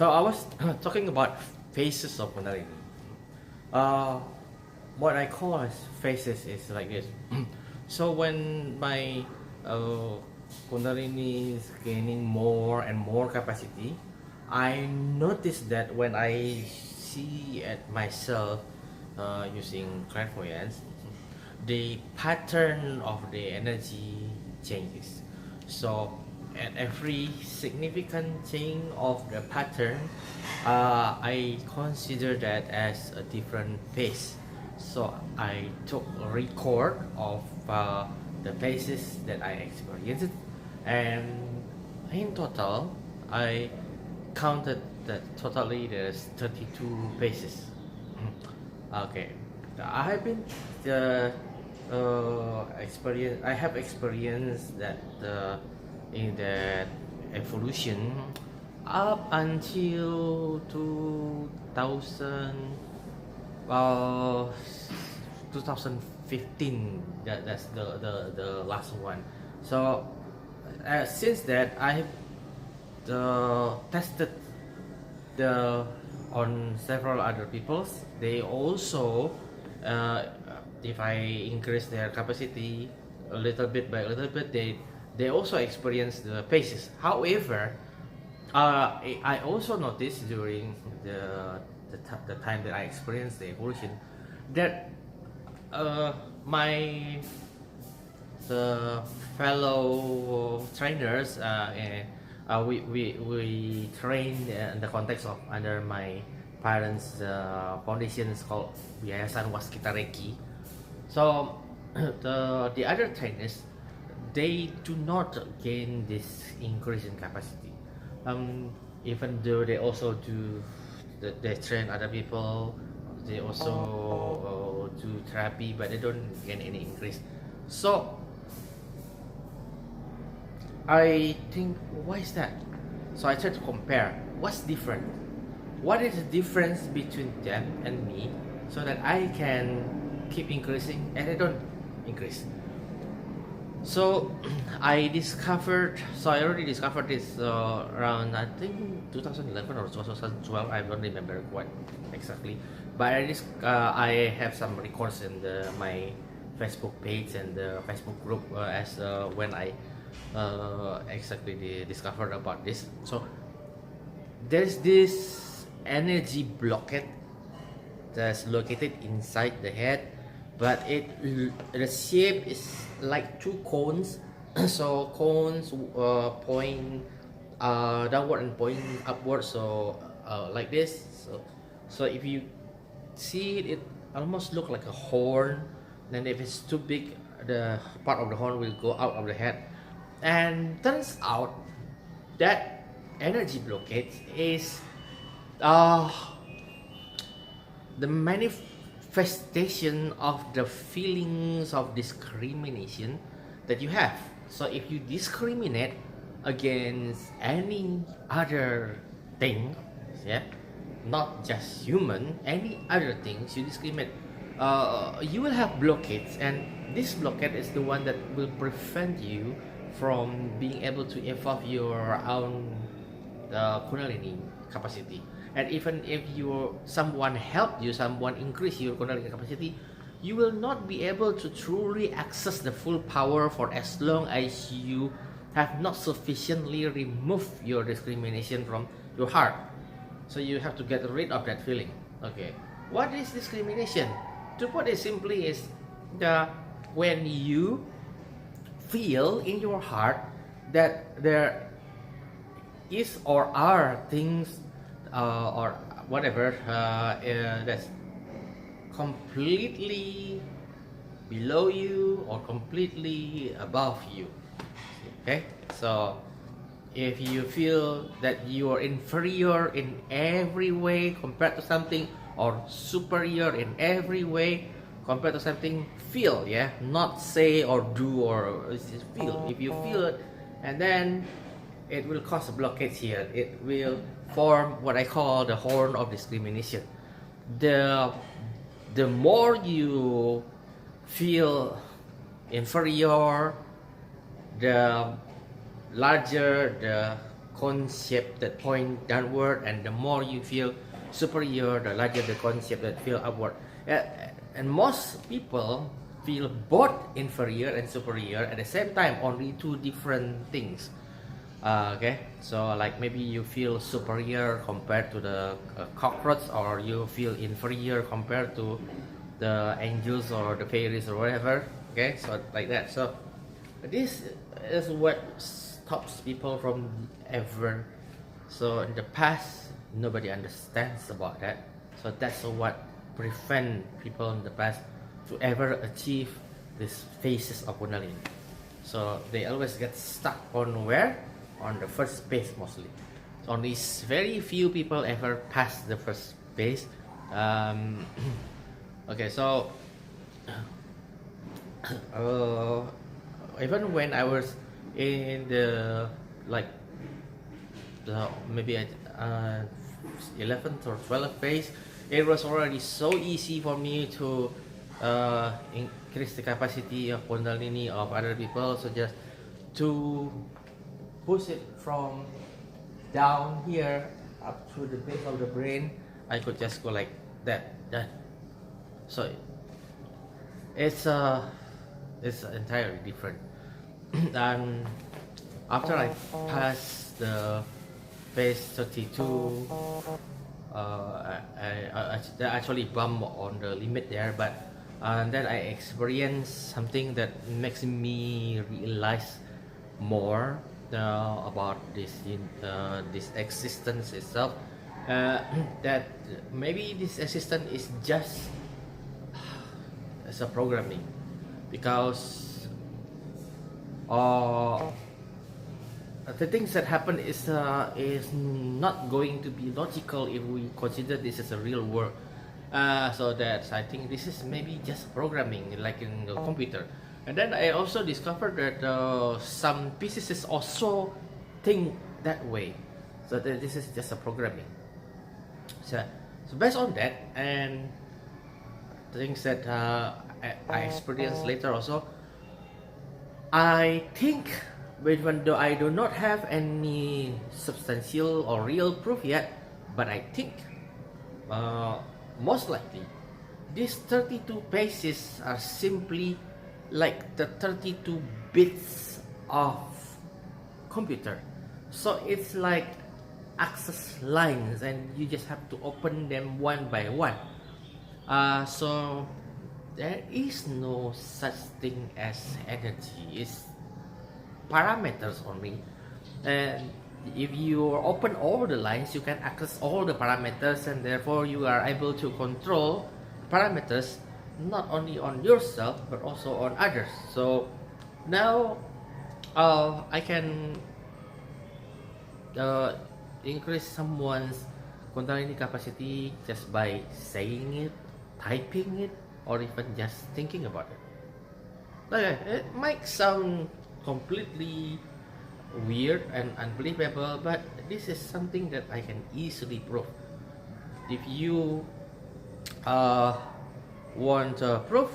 So I was talking about phases of Kundalini. Uh, what I call as phases is like this. So when my Kundalini is gaining more and more capacity, I notice that when I see at myself using clairvoyance, the pattern of the energy changes. So at every significant change of the pattern, I consider that as a different phase. So I took a record of the phases that I experienced, and in total, I counted that totally there's 32 phases. Okay, I have been experience. I have experienced that in that evolution up until 2000, uh, 2015. That's the last one. So since that I have tested the on several other peoples. They also if I increase their capacity a little bit by a little bit, they also experience the phases. However, I also noticed during the time that I experienced the evolution that my the fellow trainers we train in the context of under my parents' foundation is called Yayasan Waskita Reiki. So the other trainers, they do not gain this increase in capacity. Even though they also they train other people, they also do therapy, but they don't gain any increase. So I think, why is that? So I try to compare what's different. What is the difference between them and me, so that I can keep increasing and I don't increase. So I already discovered this around, I think, 2011 or 2012. I don't remember quite exactly, but I have some records in my Facebook page and the Facebook group as when I exactly discovered about this. So there's this energy blockade that's located inside the head, but the shape is like two cones. So cones point downward and point upward. So like this. So if you see it, it almost look like a horn. Then if it's too big, the part of the horn will go out of the head. And turns out that energy blockage is the manifestation of the feelings of discrimination that you have. So if you discriminate against any other thing, yeah, not just human, any other things you discriminate, you will have blockades, and this blockade is the one that will prevent you from being able to evolve your own Kundalini capacity. And even if someone helped you, someone increase your Kundalini capacity, you will not be able to truly access the full power for as long as you have not sufficiently removed your discrimination from your heart. So you have to get rid of that feeling. Okay, what is discrimination? To put it simply, is when you feel in your heart that there is or are things or whatever that's completely below you or completely above you. Okay, so if you feel that you are inferior in every way compared to something, or superior in every way compared to something, feel, yeah, not say or do, or just feel. If you feel it, and then it will cause a blockage here. It will form what I call the horn of discrimination. The more you feel inferior, the larger the concept that point downward, and the more you feel superior, the larger the concept that feel upward. And most people feel both inferior and superior at the same time, only two different things. Okay, so like maybe you feel superior compared to the cockroach, or you feel inferior compared to the angels or the fairies or whatever. Okay, so like that. So this is what stops people from ever. So in the past, nobody understands about that. So that's what prevent people in the past to ever achieve these phases of Kundalini. So they always get stuck on where? On the first base mostly. So only very few people ever pass the first base. Okay, so even when I was in the maybe 11th or 12th base, it was already so easy for me to increase the capacity of Kundalini of other people. So just to push it from down here up to the base of the brain, I could just go like that. So it's entirely different. And after I passed the phase 32, I actually bump on the limit there, but then I experienced something that makes me realize more about this existence itself. That maybe this existence is just as a programming, because the things that happen is not going to be logical if we consider this as a real world. So that I think this is maybe just programming, like in the computer. And then I also discovered that some physicists also think that way. So that this is just a programming. So based on that and things that I experienced later also, I think, even though I do not have any substantial or real proof yet, but I think most likely these 32 pages are simply like the 32 bits of computer. So it's like access lines, and you just have to open them one by one. So there is no such thing as energy. It's parameters only, and if you open all the lines, you can access all the parameters, and therefore you are able to control parameters not only on yourself but also on others. So now I can increase someone's Kundalini capacity just by saying it, typing it, or even just thinking about it. Okay, it might sound completely weird and unbelievable, but this is something that I can easily prove. If you want proof,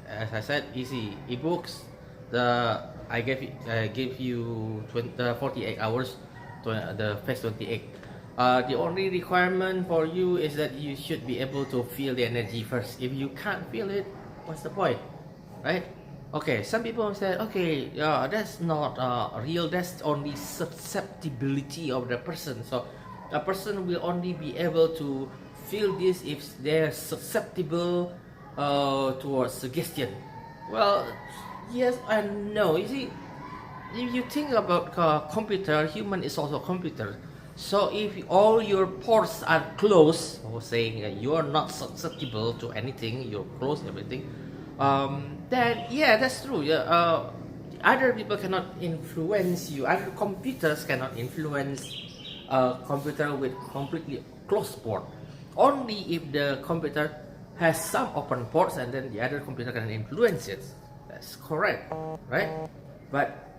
as I said, easy ebooks. I give you 48 hours to the phase 28. The only requirement for you is that you should be able to feel the energy first. If you can't feel it, what's the point, right? Okay, some people say, okay, that's not real, that's only susceptibility of the person. So a person will only be able to feel this if they're susceptible towards suggestion. Well, yes and no. You see, if you think about computer, human is also a computer. So if all your ports are closed, or saying you are not susceptible to anything, you're closed everything, then yeah, that's true. Other people cannot influence you. Other computers cannot influence a computer with completely closed port. Only if the computer has some open ports, and then the other computer can influence it. That's correct, right? But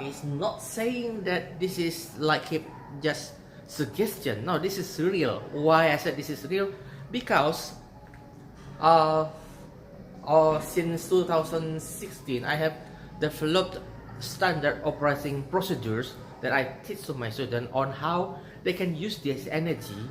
it's not saying that this is like just suggestion. No, this is real. Why I said this is real? Because since 2016, I have developed standard operating procedures that I teach to my students on how they can use this energy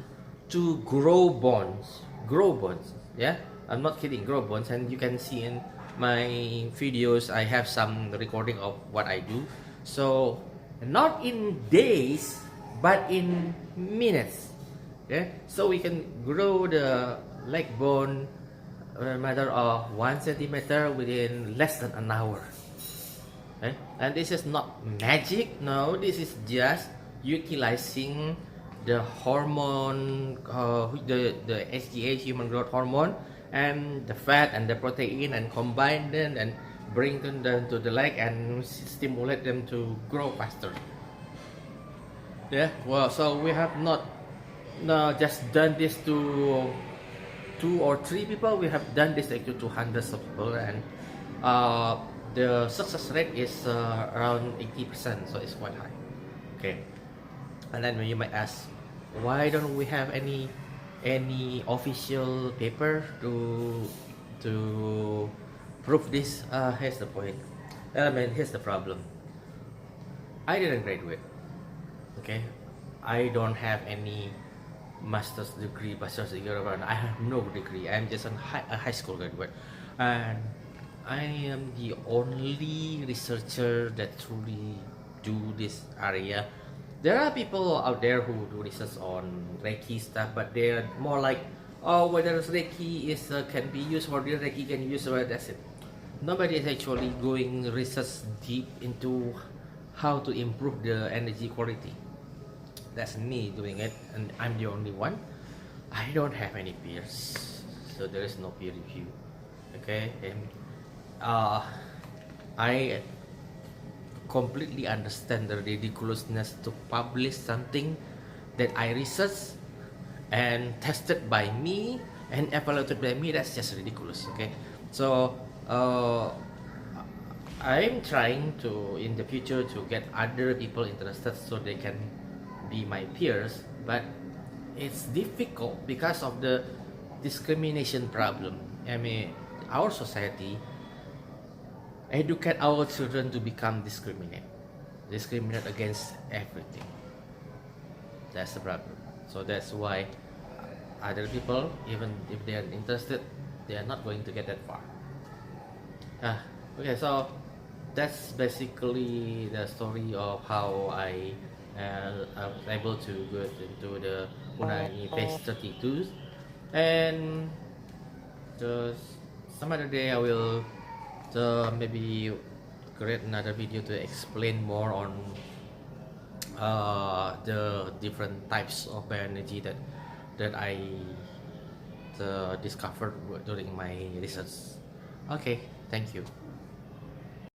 to grow bonds. Grow bonds. Yeah, I'm not kidding. Grow bonds, and you can see in my videos I have some recording of what I do. So not in days, but in minutes. Yeah, so we can grow the leg bone a matter of 1 centimeter within less than an hour. Okay? And this is not magic. No, this is just utilizing the hormone, the HGH, human growth hormone, and the fat and the protein, and combine them and bring them to the leg and stimulate them to grow faster. Yeah. Well, so we have not just done this to 2 or 3 people. We have done this actually to hundreds of people, and the success rate is around 80%, so it's quite high. Okay, and then you might ask, why don't we have any official paper to prove this? Here's the point. Here's the problem. I didn't graduate. Okay, I don't have any master's degree, bachelor's degree, and I have no degree. I'm just a high school graduate, and I am the only researcher that truly do this area. There are people out there who do research on Reiki stuff, but they're more like, oh, whether Reiki is can be used for this, Reiki can use, well, that's it. Nobody is actually going research deep into how to improve the energy quality. That's me doing it, and I'm the only one. I don't have any peers, so there is no peer review. Okay, and I completely understand the ridiculousness to publish something that I researched and tested by me and evaluated by me. That's just ridiculous. Okay, so I'm trying to in the future to get other people interested so they can be my peers, but it's difficult because of the discrimination problem. I mean, our society educate our children to become discriminate against everything. That's the problem. So that's why other people, even if they are interested, they are not going to get that far. Okay, so that's basically the story of how I was able to go into the Kundalini phase 32, and just some other day I will maybe create another video to explain more on the different types of energy that I discovered during my research. Okay, thank you.